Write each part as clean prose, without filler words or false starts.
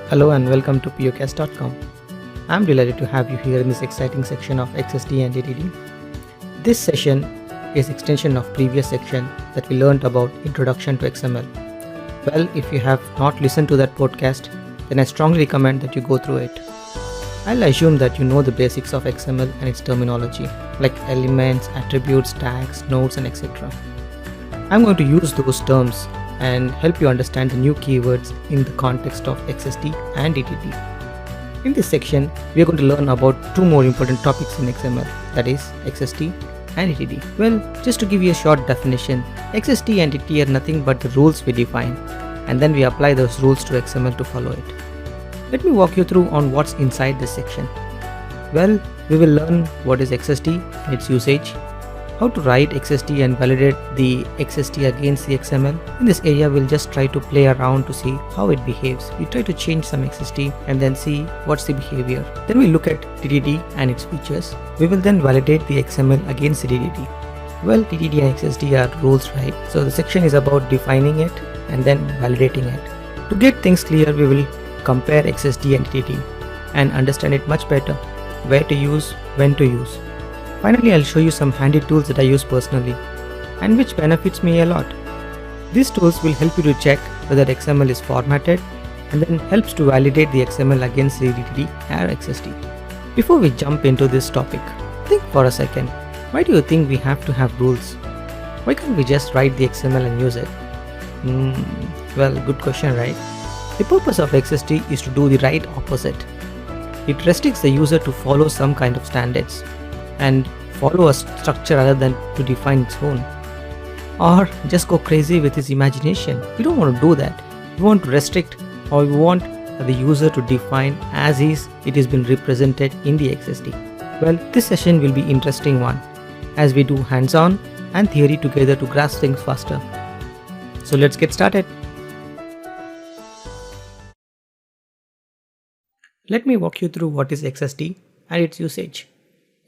Hello and welcome to POCast.com. I'm delighted to have you here in this exciting section of XST and DTD. This session is extension of previous section that we learned about Introduction to XML. Well, if you have not listened to that podcast, then I strongly recommend that you go through it. I'll assume that you know the basics of XML and its terminology, like elements, attributes, tags, nodes, and etc. I'm going to use those terms and help you understand the new keywords in the context of XST and DTD. In this section, we are going to learn about two more important topics in XML, that is XST and DTD. Well, just to give you a short definition, XST and DTD are nothing but the rules we define, and then we apply those rules to XML to follow it. Let me walk you through on what's inside this section. Well, we will learn what is XST and its usage, how to write XST and validate the XST against the XML. In this area, we'll just try to play around to see how it behaves. We try to change some XST and then see what's the behavior. Then we look at DTD and its features. We will then validate the XML against the DTD. Well, DTD and XST are rules, right? So the section is about defining it and then validating it. To get things clear, we will compare XST and DTD and understand it much better, where to use, when to use. Finally, I'll show you some handy tools that I use personally and which benefits me a lot. These tools will help you to check whether XML is formatted and then helps to validate the XML against the DTD or XST. Before we jump into this topic, think for a second. Why do you think we have to have rules? Why can't we just write the XML and use it? Well, good question, right? The purpose of XST is to do the right opposite. It restricts the user to follow some kind of standards and follow a structure rather than to define its own, or just go crazy with his imagination. We don't want to do that. We want to restrict, or we want the user to define as is it has been represented in the XST. Well, this session will be an interesting one as we do hands-on and theory together to grasp things faster. So let's get started. Let me walk you through what is XST and its usage.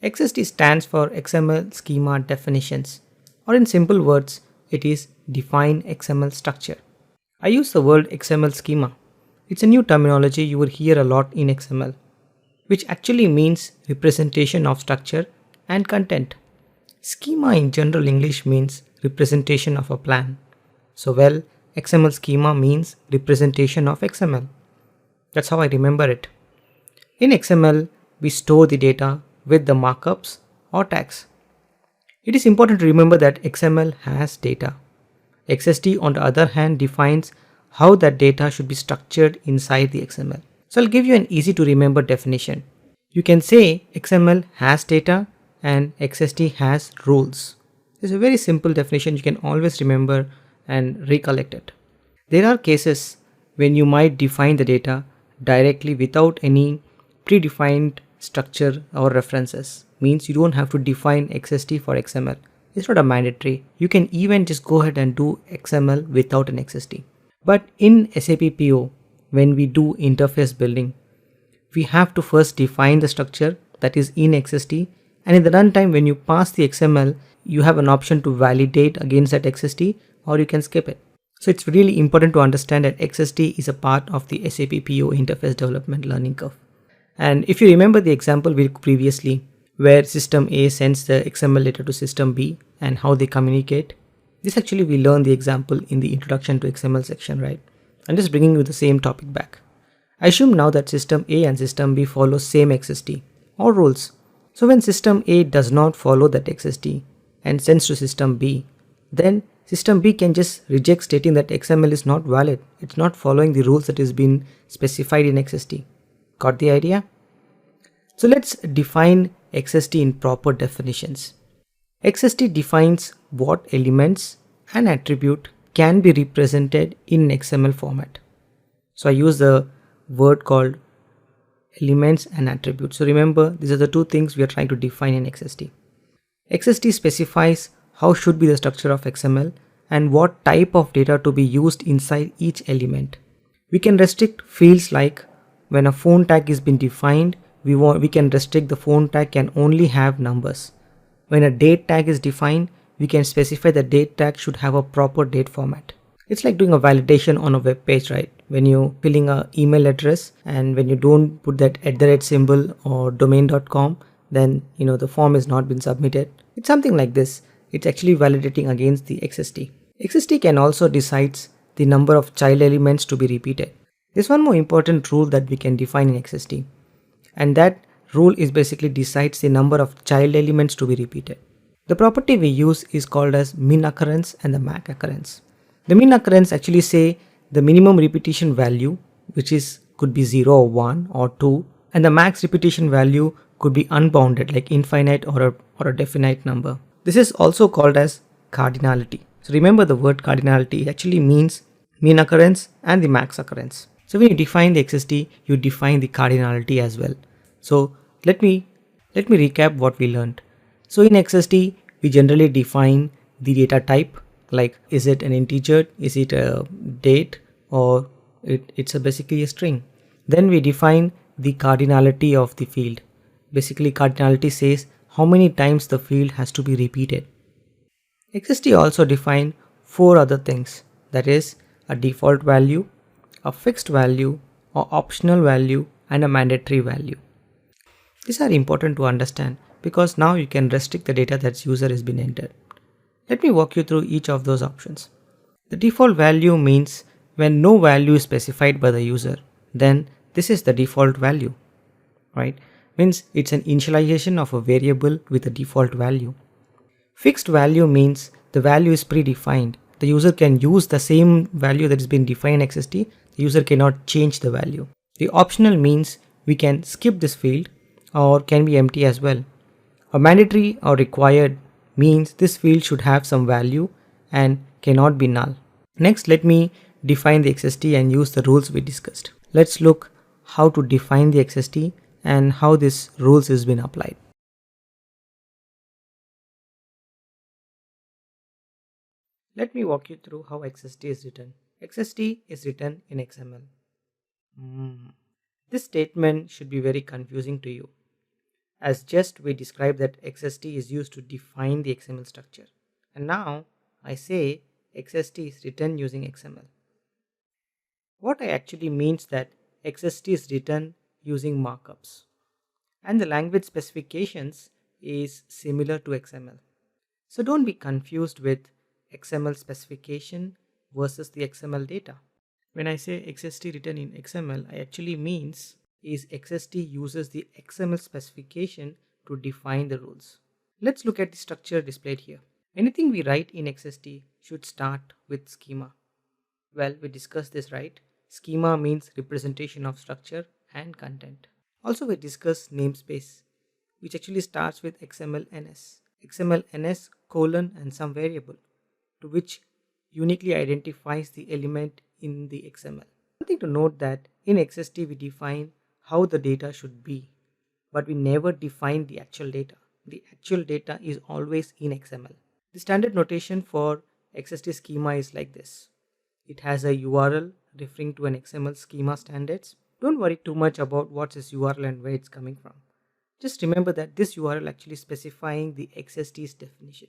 XST stands for XML Schema Definitions, or in simple words, it is Define XML Structure. I use the word XML schema. It's a new terminology you will hear a lot in XML, which actually means representation of structure and content. Schema in general English means representation of a plan. So well, XML schema means representation of XML. That's how I remember it. In XML, we store the data with the markups or tags. It is important to remember that XML has data. XST, on the other hand, defines how that data should be structured inside the XML. So I'll give you an easy to remember definition. You can say XML has data and XST has rules. It's a very simple definition you can always remember and recollect it. There are cases when you might define the data directly without any predefined structure or references. Means you don't have to define XST for XML. It's not a mandatory. You can even just go ahead and do XML without an XST. But in SAP PO, when we do interface building, we have to first define the structure that is in XST, and in the runtime when you pass the XML, you have an option to validate against that XST, or you can skip it. So it's really important to understand that XST is a part of the SAP PO interface development learning curve. And if you remember the example we previously, where system A sends the XML letter to system B and how they communicate, this actually we learned the example in the introduction to XML section, right? I'm just bringing you the same topic back. I assume now that system A and system B follow same XST or rules. So when system A does not follow that XST and sends to system B, then system B can just reject, stating that XML is not valid. It's not following the rules that is been specified in XST. Got the idea? So let's define XST in proper definitions. XST defines what elements and attribute can be represented in XML format. So I use the word called elements and attributes. So remember, these are the two things we are trying to define in XST. XST specifies how should be the structure of XML and what type of data to be used inside each element. We can restrict fields like when a phone tag is been defined, we can restrict the phone tag can only have numbers. When a date tag is defined, we can specify the date tag should have a proper date format. It's like doing a validation on a web page, right? when you filling a email address, and when you don't put that @ symbol or domain.com, then the form has not been submitted. It's something like this. It's actually validating against the XST. XST can also decide the number of child elements to be repeated. There's one more important rule that we can define in XST, and that rule is basically decides the number of child elements to be repeated. The property we use is called as min occurrence and the max occurrence. The min occurrence actually say the minimum repetition value, which could be 0 or 1 or 2, and the max repetition value could be unbounded, like infinite or a definite number. This is also called as cardinality. So remember, the word cardinality actually means mean occurrence and the max occurrence. So when you define the XST, you define the cardinality as well. So let me recap what we learned. So in XST, we generally define the data type, like is it an integer, is it a date, or it's basically a string. Then we define the cardinality of the field. Basically, cardinality says how many times the field has to be repeated. XST also define 4 other things, that is a default value, a fixed value, or optional value, and a mandatory value. These are important to understand because now you can restrict the data that user has been entered. Let me walk you through each of those options. The default value means when no value is specified by the user, then this is the default value, right? Means it's an initialization of a variable with a default value. Fixed value means the value is predefined. The user can use the same value that has been defined in XST. The user cannot change the value. The optional means we can skip this field or can be empty as well. A mandatory or required means this field should have some value and cannot be null. Next, let me define the XST and use the rules we discussed. Let's look how to define the XST and how this rules has been applied. Let me walk you through how XST is written. XST is written in XML. This statement should be very confusing to you, as just we described that XST is used to define the XML structure. And now I say XST is written using XML. What I actually means that XST is written using markups, and the language specifications is similar to XML. So don't be confused with XML specification versus the XML data. When I say XST written in XML, I actually means is XST uses the XML specification to define the rules. Let's look at the structure displayed here. Anything we write in XST should start with schema. Well, we discussed this, right? Schema means representation of structure and content. Also, we discussed namespace, which actually starts with XML_NS. XML_NS colon and some variable, to which uniquely identifies the element in the XML. One thing to note that in XST we define how the data should be, but we never define the actual data. The actual data is always in XML. The standard notation for XST schema is like this. It has a URL referring to an XML schema standards. Don't worry too much about what's this URL and where it's coming from. Just remember that this URL actually specifying the XST's definition.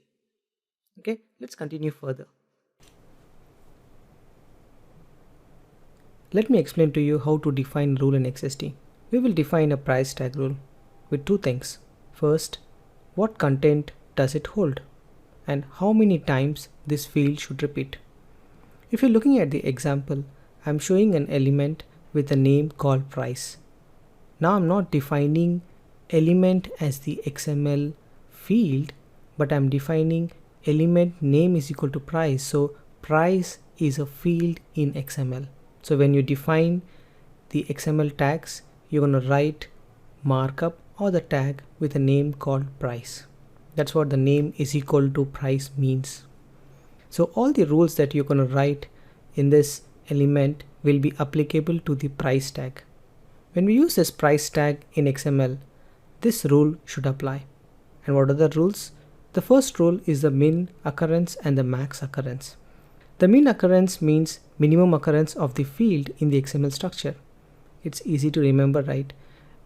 Okay, let's continue further. Let me explain to you how to define rule in XST. We will define a price tag rule with 2 things. First, what content does it hold and how many times this field should repeat. If you're looking at the example, I'm showing an element with a name called price. Now I'm not defining element as the XML field, but I'm defining element name is equal to price. So price is a field in XML. So when you define the XML tags, you're going to write markup or the tag with a name called price. That's what the name is equal to price means. So all the rules that you're going to write in this element will be applicable to the price tag. When we use this price tag in XML, this rule should apply. And what are the rules? The first rule is the min occurrence and the max occurrence. The min occurrence means minimum occurrence of the field in the XML structure. It's easy to remember, right?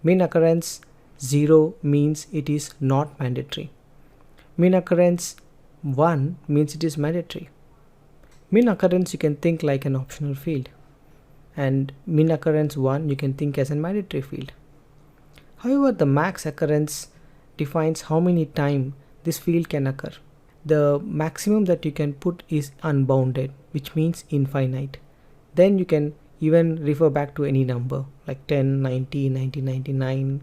Min occurrence 0 means it is not mandatory. Min occurrence 1 means it is mandatory. Min occurrence you can think like an optional field. and min occurrence 1 you can think as a mandatory field. However, the max occurrence defines how many times this field can occur. The maximum that you can put is unbounded, which means infinite. Then you can even refer back to any number like 10, 90, 90, 99,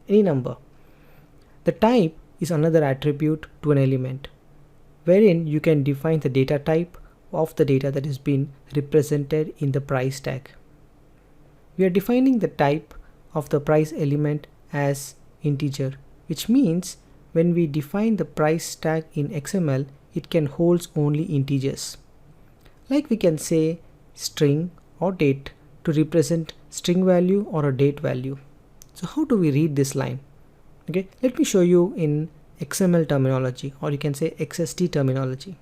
any number. The type is another attribute to an element, wherein you can define the data type of the data that is being represented in the price tag. We are defining the type of the price element as integer, which means when we define the price tag in XML, it can hold only integers. Like we can say string or date to represent string value or a date value. So how do we read this line? Okay, let me show you in XML terminology, or you can say XST terminology.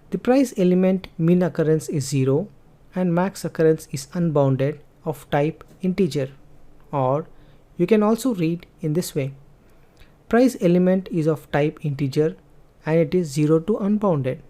The price element min occurrence is 0 and max occurrence is unbounded of type integer, or you can also read in this way. Price element is of type integer and it is 0 to unbounded.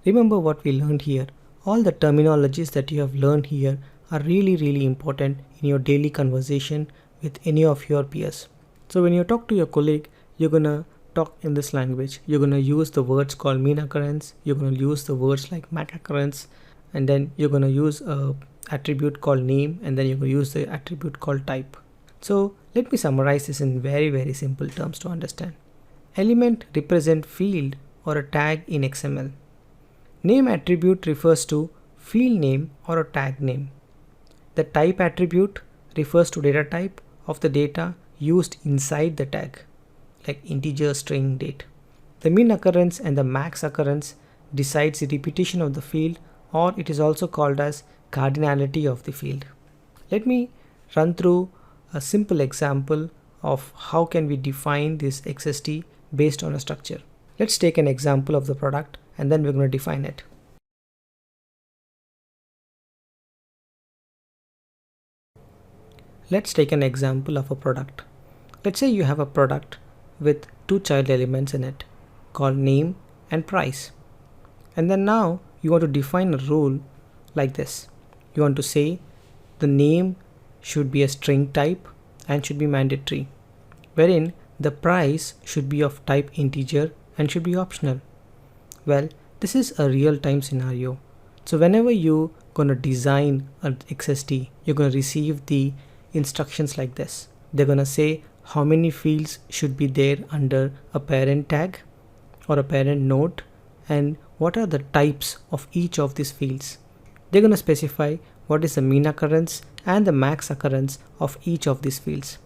Remember what we learned here. All the terminologies that you have learned here are really important in your daily conversation with any of your peers. So when you talk to your colleague, you're gonna talk in this language. You're gonna use the words called min occurrence, you're gonna use the words like max occurrence, and then you're gonna use a attribute called name, and then you're gonna use the attribute called type. So let me summarize this in very simple terms to understand. Element represent field or a tag in XML. Name attribute refers to field name or a tag name. The type attribute refers to data type of the data used inside the tag, like integer, string, date. The min occurrence and the max occurrence decides the repetition of the field, or it is also called as cardinality of the field. Let me run through a simple example of how can we define this XST based on a structure. Let's take an example of the product and then we're going to define it. Let's take an example of a product. Let's say you have a product with two child elements in it called name and price. And then now you want to define a rule like this. You want to say the name should be a string type and should be mandatory, wherein the price should be of type integer and should be optional. Well, this is a real-time scenario. So whenever you're gonna design an XST, you're gonna receive the instructions like this. They're gonna say how many fields should be there under a parent tag or a parent node, and what are the types of each of these fields. They're gonna specify what is the min occurrence and the max occurrence of each of these fields.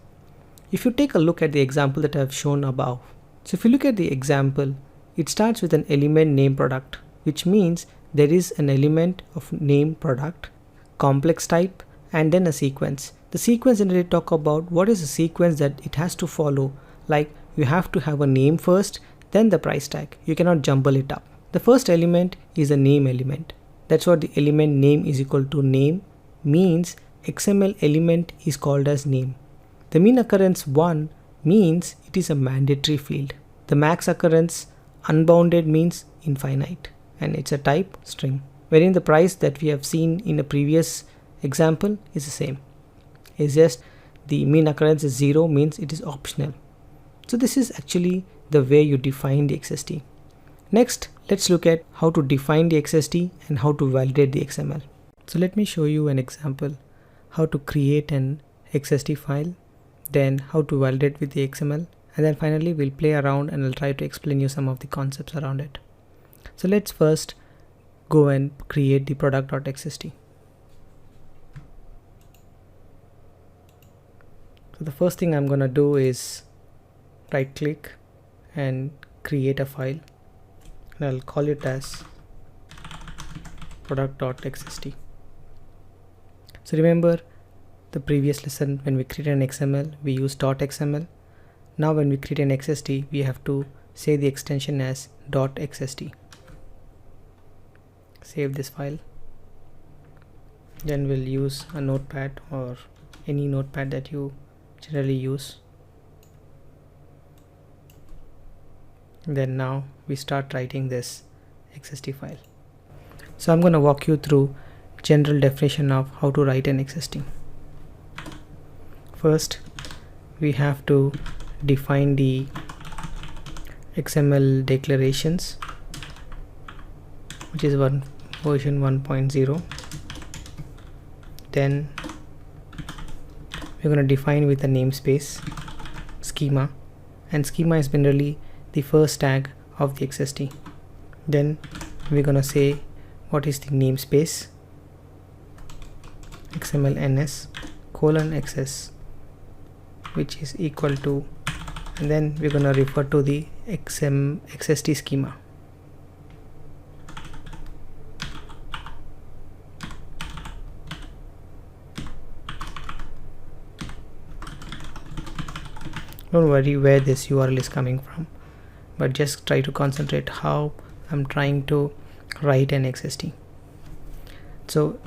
If you take a look at the example that I have shown above, so if you look at the example, it starts with an element name product, which means there is an element of name product, complex type, and then a sequence. The sequence generally talk about what is the sequence that it has to follow, like you have to have a name first, then the price tag. You cannot jumble it up. The first element is a name element. That's what the element name is equal to name, means XML element is called as name. The min occurrence 1 means it is a mandatory field. The max occurrence unbounded means infinite, and it's a type string, wherein the price that we have seen in a previous example is the same. It's just the min occurrence is 0 means it is optional. So this is actually the way you define the XST. Next, let's look at how to define the XST and how to validate the XML. So let me show you an example how to create an XST file, then how to validate with the XML, and then finally we'll play around and I'll try to explain you some of the concepts around it. So let's first go and create the product.xst. So the first thing I'm gonna do is right click and create a file, and I'll call it as product.xst. So remember the previous lesson, when we create an XML we use .xml. Now when we create an XST we have to say the extension as .xst. Save this file, then we'll use a notepad or any notepad that you generally use. Then now we start writing this XST file. So I'm going to walk you through general definition of how to write an XST. First, we have to define the XML declarations, which is version 1.0. Then we're going to define with a namespace schema, and schema is generally the first tag of the XST. Then we're going to say what is the namespace XML ns :xs, which is equal to, and then we're going to refer to the XST schema. Don't worry where this URL is coming from, but just try to concentrate how I'm trying to write an XST. So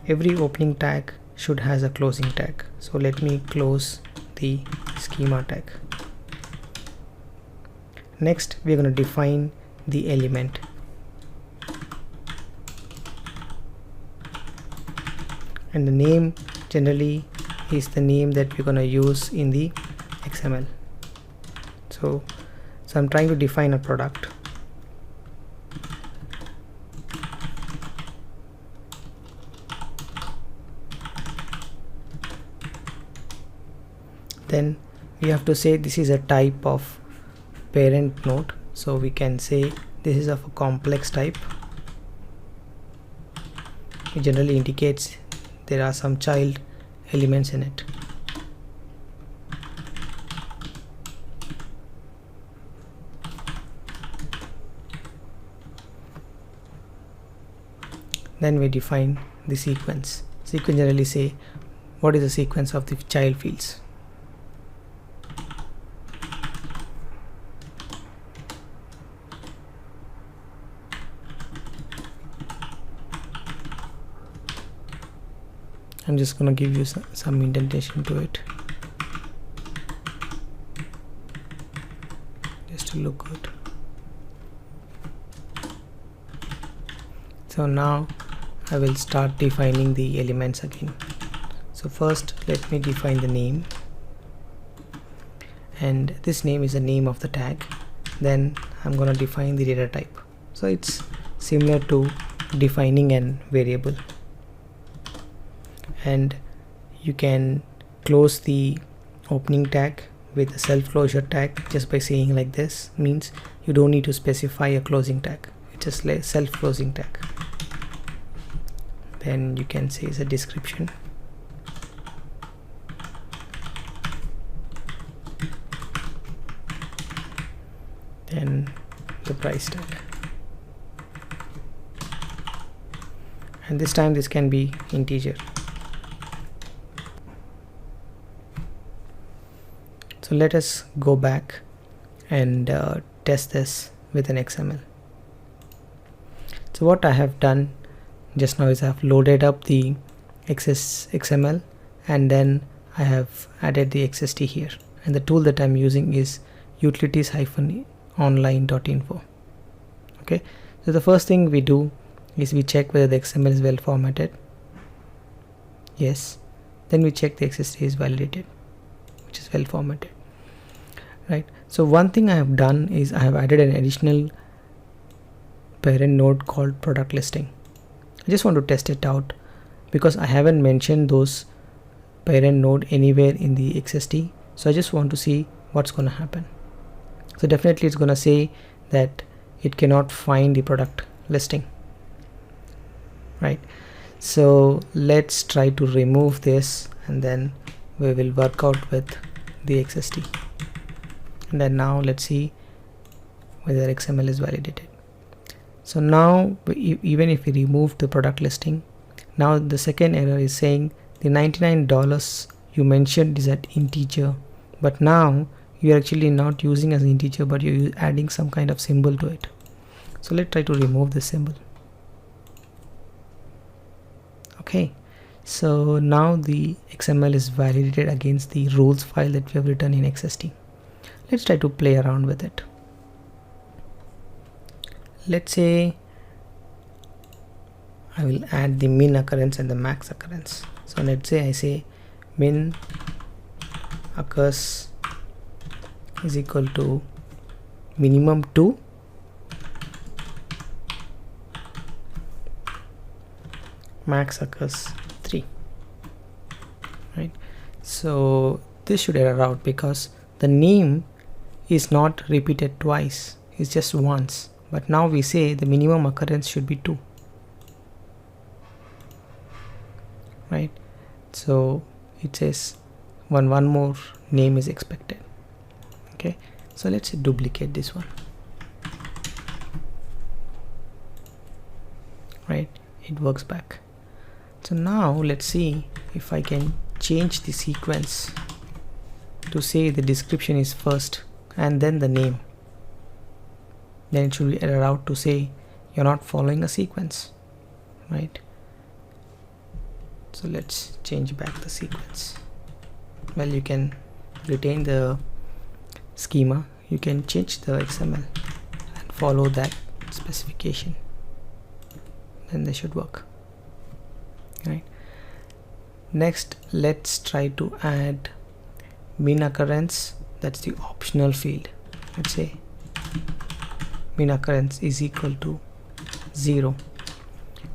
every opening tag should has a closing tag. So let me close the schema tag. Next, we're going to define the element. And the name generally is the name that we're going to use in the XML. So I'm trying to define a product. Then we have to say this is a type of parent node, so we can say this is of a complex type. It generally indicates there are some child elements in it. Then we define the sequence. Sequence generally say what is the sequence of the child fields. I'm just going to give you some indentation to it just to look good. So now I will start defining the elements again. So first let me define the name, and this name is the name of the tag. Then I'm going to define the data type. So it's similar to defining an variable, and you can close the opening tag with a self-closure tag just by saying like this. Means you don't need to specify a closing tag, it's just like self-closing tag. Then you can say it's a description. Then the price tag, and this time this can be integer. So let us go back and test this with an XML. So what I have done just now is I have loaded up the XML, and then I have added the XST here, and the tool that I'm using is utilities-online.info. Okay, so the first thing we do is we check whether the XML is well formatted. Yes. Then we check the XST is validated, which is well formatted. Right. So one thing I have done is I have added an additional parent node called product listing. I just want to test it out because I haven't mentioned those parent node anywhere in the XST. So I just want to see what's going to happen. So definitely it's going to say that it cannot find the product listing. Right. So let's try to remove this, and then we will work out with the XST. And then now let's see whether XML is validated. So now even if we remove the product listing, now the second error is saying the $99 you mentioned is at integer, but now you are actually not using as an integer, but you're adding some kind of symbol to it. So let's try to remove this symbol. Okay, so now the XML is validated against the rules file that we have written in XST. Let's try to play around with it. Let's say I will add the min occurrence and the max occurrence. So let's say I say min occurs is equal to minimum 2, max occurs 3, right? So this should error out because the name is not repeated twice, it's just once. But now we say the minimum occurrence should be 2, right? So it says one more name is expected. Okay, so let's duplicate this one, right? It works back. So now let's see if I can change the sequence to say the description is first and then the name. Then it should be error out to say you're not following a sequence, right? So let's change back the sequence. Well, you can retain the schema, you can change the XML and follow that specification, then they should work, right? Next, let's try to add min occurrence. That's the optional field. Let's say min occurrence is equal to 0,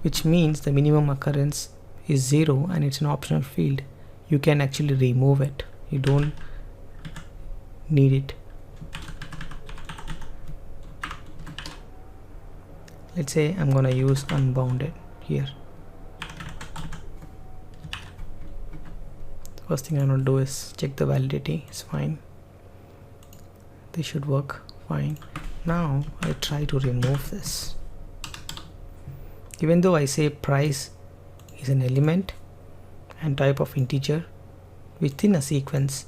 which means the minimum occurrence is 0 and it's an optional field. You can actually remove it, you don't need it. Let's say I'm gonna use unbounded here. First thing I'm gonna do is check the validity. It's fine, this should work fine. Now I try to remove this. Even though I say price is an element and type of integer within a sequence,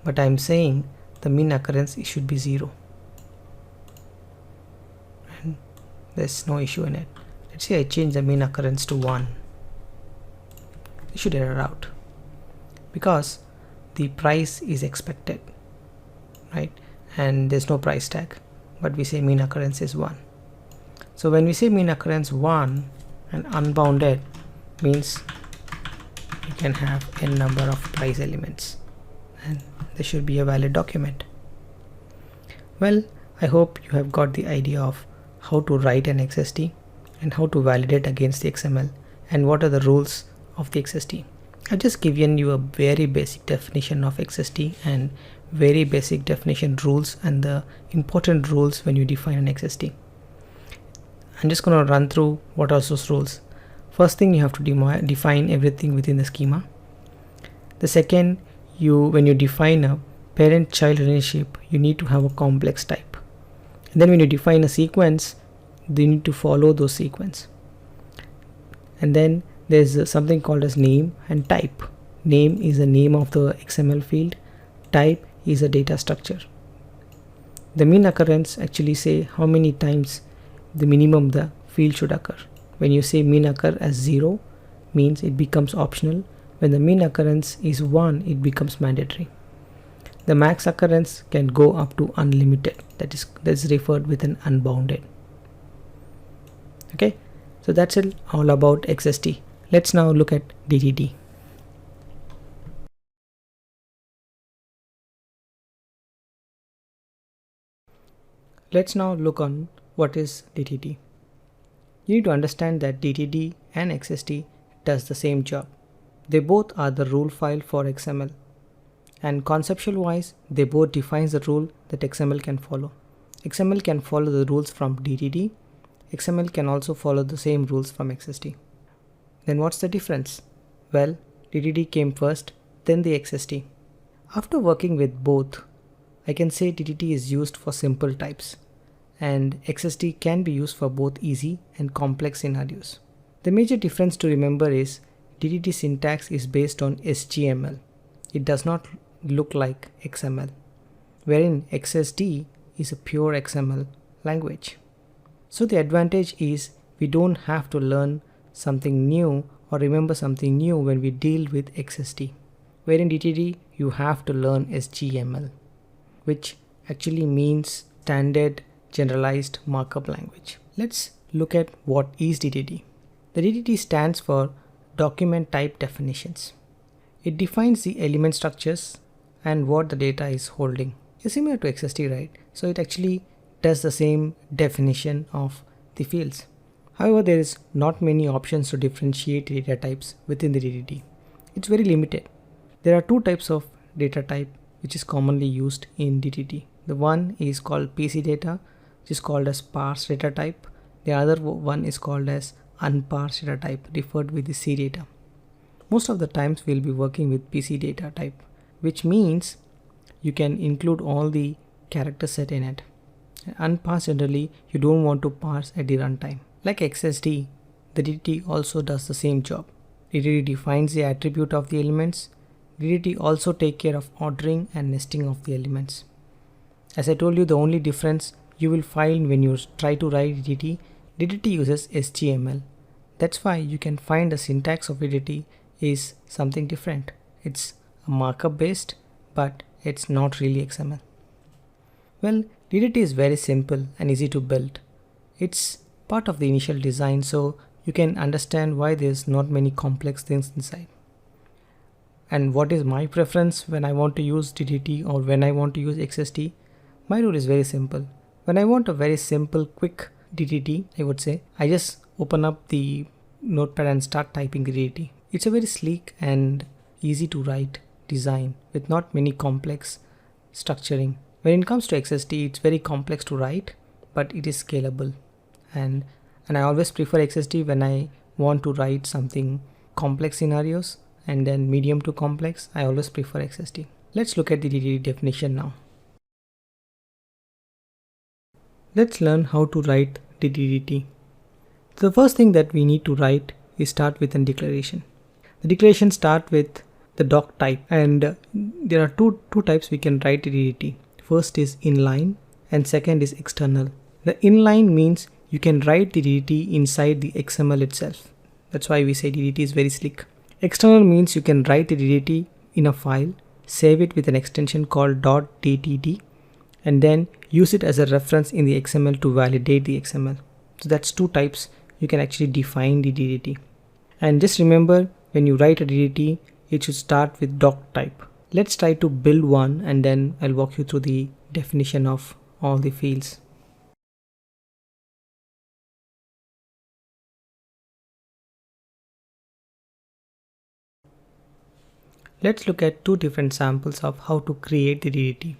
but I'm saying the min occurrence should be 0 and there's no issue in it. Let's say I change the min occurrence to 1. It should error out because the price is expected, right? And there's no price tag, but we say min occurrence is 1. So when we say min occurrence 1 and unbounded means you can have n number of price elements and there should be a valid document. Well, I hope you have got the idea of how to write an XST and how to validate against the XML and what are the rules of the XST. I've just given you a very basic definition of XST and very basic definition rules and the important rules when you define an XST. I'm just going to run through what are those rules. First thing, you have to define everything within the schema. The second, when you define a parent-child relationship, you need to have a complex type. And then when you define a sequence, you need to follow those sequence. And then there's something called as name and type. Name is the name of the XML field. Type is a data structure. The min occurrence actually say how many times the minimum the field should occur. When you say min occur as 0 means it becomes optional. When the min occurrence is 1, it becomes mandatory. The max occurrence can go up to unlimited. That's referred with an unbounded. Okay, so that's it all about XST. Let's now look at DTD. Let's now look on what is DTD. You need to understand that DTD and XST does the same job. They both are the rule file for XML, and conceptual wise they both defines the rule that XML can follow. XML can follow the rules from DTD. XML can also follow the same rules from XST. Then what's the difference? Well, DTD came first, then the XST. After working with both, I can say DTD is used for simple types and XST can be used for both easy and complex scenarios. The major difference to remember is DTD syntax is based on HTML. It does not look like XML, wherein XST is a pure XML language. So the advantage is we don't have to learn something new or remember something new when we deal with XST, wherein DTD you have to learn HTML, which actually means standard generalized markup language. Let's look at what is DTD. The DDT stands for Document Type Definitions. It defines the element structures and what the data is holding. It's similar to XST, right? So it actually does the same definition of the fields. However, there is not many options to differentiate data types within the DDT. It's very limited. There are two types of data type which is commonly used in DDT. The one is called PC data, which is called as parse data type. The other one is called as unparsed data type, referred with the C data. Most of the times we'll be working with PC data type, which means you can include all the character set in it. Unparsed, generally you don't want to parse at the runtime. Like XSD, the DDT also does the same job. DDT defines the attribute of the elements. DDT also take care of ordering and nesting of the elements. As I told you, the only difference you will find when you try to write DDT uses HTML. That's why you can find the syntax of DDT is something different. It's a markup based, but it's not really XML. Well, DDT is very simple and easy to build. It's part of the initial design, so you can understand why there's not many complex things inside. And what is my preference when I want to use DDT or when I want to use XST? My rule is very simple. When I want a very simple, quick DDT, I would say, I just open up the notepad and start typing the DDT. It's a very sleek and easy to write design with not many complex structuring. When it comes to XST, it's very complex to write, but it is scalable. And I always prefer XST when I want to write something complex scenarios, and then medium to complex, I always prefer XST. Let's look at the DDT definition now. Let's learn how to write the DDT. The first thing that we need to write is start with a declaration. The declaration start with the doc type, and there are two types we can write the DDT. First is inline and second is external. The inline means you can write the DDT inside the XML itself. That's why we say DDT is very slick. External means you can write the DDT in a file, save it with an extension called .dtt, and then use it as a reference in the XML to validate the XML. So that's two types you can actually define the DDT. And just remember, when you write a DDT, it should start with doc type. Let's try to build one, and then I'll walk you through the definition of all the fields. Let's look at two different samples of how to create the DDT.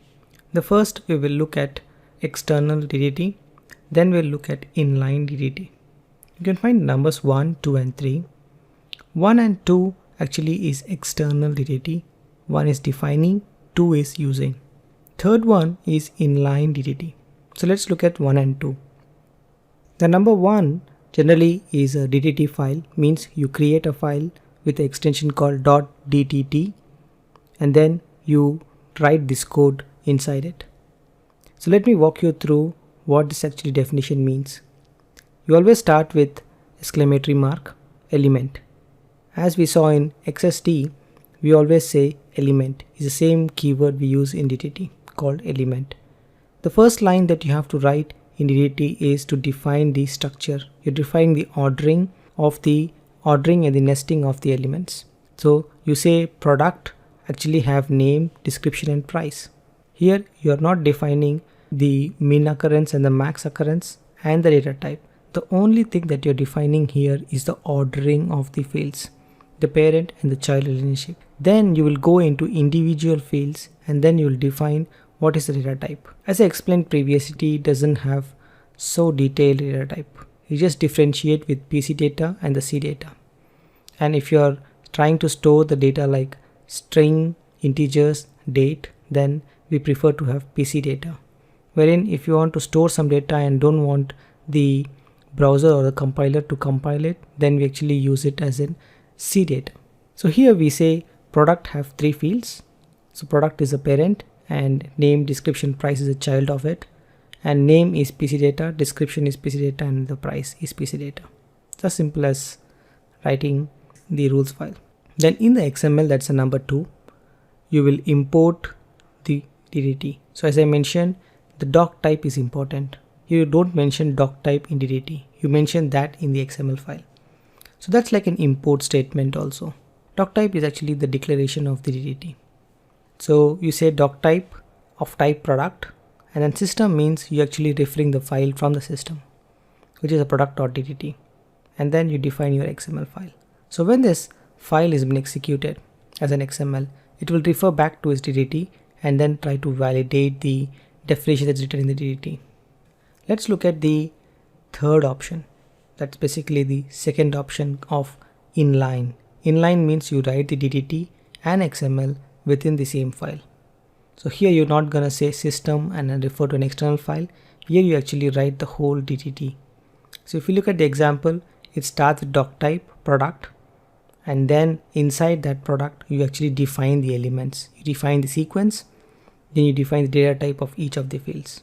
The first, we will look at external DDT, then we'll look at inline DDT. You can find numbers 1, 2 and 3. 1 and 2 actually is external DDT. 1 is defining, 2 is using. Third one is inline DDT. So let's look at 1 and 2. The number 1 generally is a DDT file, means you create a file with the extension called .dtt, and then you write this code inside it. So let me walk you through what this actually definition means. You always start with exclamatory mark, element. As we saw in XST, we always say element is the same keyword we use in DDT called element. The first line that you have to write in DDT is to define the structure. You're defining the ordering and the nesting of the elements. So you say product actually have name, description and price. Here you are not defining the min occurrence and the max occurrence and the data type. The only thing that you're defining here is the ordering of the fields, the parent and the child relationship. Then you will go into individual fields and then you will define what is the data type. As I explained previously, it doesn't have so detailed data type. You just differentiate with PC data and the C data. And if you're trying to store the data like string, integers, date, then we prefer to have PC data. Wherein if you want to store some data and don't want the browser or the compiler to compile it, then we actually use it as in C data. So here we say product have 3 fields. So product is a parent and name, description, price is a child of it. And name is PC data, description is PC data and the price is PC data. It's as simple as writing the rules file. Then in the XML, that's a number 2, you will import the DDT. So as I mentioned, the doc type is important. You don't mention doc type in DDT. You mention that in the XML file. So that's like an import statement also. Doc type is actually the declaration of the DDT. So you say doc type of type product, and then system means you actually referring the file from the system, which is a product.ddt, and then you define your XML file. So when this file is been executed as an XML, it will refer back to its DDT and then try to validate the definition that's written in the DDT. Let's look at the third option. That's basically the second option of inline. Inline means you write the DDT and XML within the same file. So here you're not gonna say system and then refer to an external file. Here you actually write the whole DDT. So if you look at the example, it starts with doc type product, and then inside that product you actually define the elements. You define the sequence, then you define the data type of each of the fields,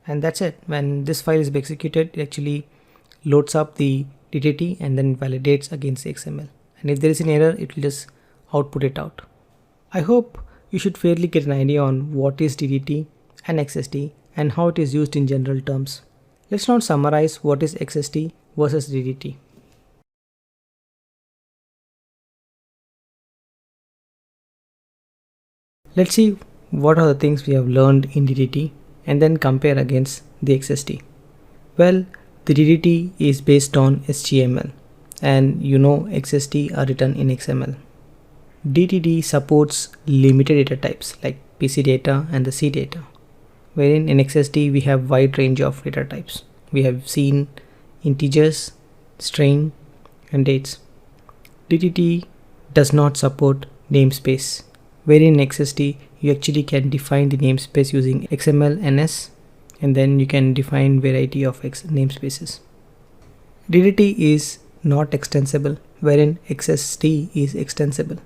and that's it. When this file is executed, it actually loads up the DDT and then validates against the XML, and if there is an error, it will just output it out. I hope you should fairly get an idea on what is DDT and XST and how it is used in general terms. Let's now summarize what is XST versus DDT. Let's see what are the things we have learned in DDT and then compare against the XST. Well, the DDT is based on HTML, and you know XST are written in XML. DDT supports limited data types like PC data and the C data, wherein in XST we have wide range of data types. We have seen integers, string, and dates. DDT does not support namespace, wherein in XST you actually can define the namespace using XML NS, and then you can define variety of namespaces. DDT is not extensible, wherein XST is extensible.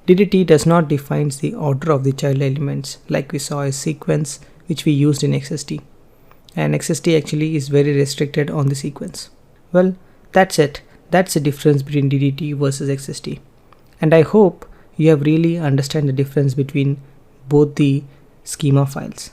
DDT does not define the order of the child elements like we saw as sequence, which we used in XST, and XST actually is very restricted on the sequence. Well, that's it. That's the difference between DDT versus XST, and I hope you have really understand the difference between both the schema files.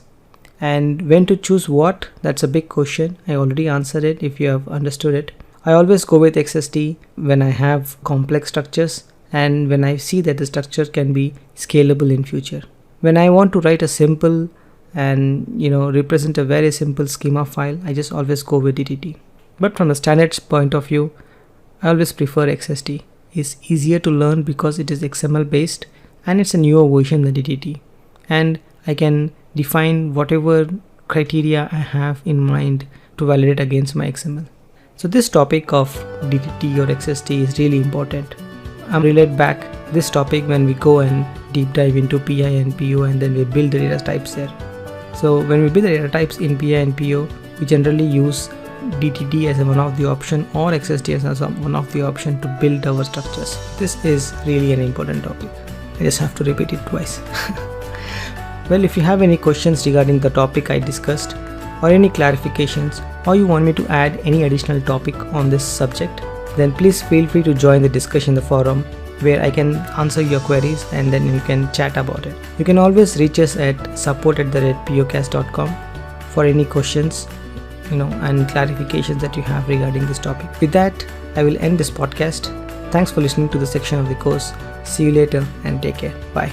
And when to choose what, that's a big question. I already answered it if you have understood it. I always go with XST when I have complex structures and when I see that the structure can be scalable in future. When I want to write a simple and represent a very simple schema file, I just always go with DDT. But from a standards point of view, I always prefer XST. It's easier to learn because it is XML based and it's a newer version than DDT, and I can define whatever criteria I have in mind to validate against my XML. So this topic of DDT or XST is really important. I'm relate back this topic when we go and deep dive into PI and PO, and then we build the data types there. So when we build the data types in PI and PO, we generally use DDT as one of the option or XST as one of the option to build our structures. This is really an important topic. I just have to repeat it twice. Well, if you have any questions regarding the topic I discussed, or any clarifications, or you want me to add any additional topic on this subject, then please feel free to join the discussion in the forum where I can answer your queries and then you can chat about it. You can always reach us at support@podcast.com for any questions and clarifications that you have regarding this topic. With that, I will end this podcast. Thanks for listening to the section of the course. See you later and take care. Bye.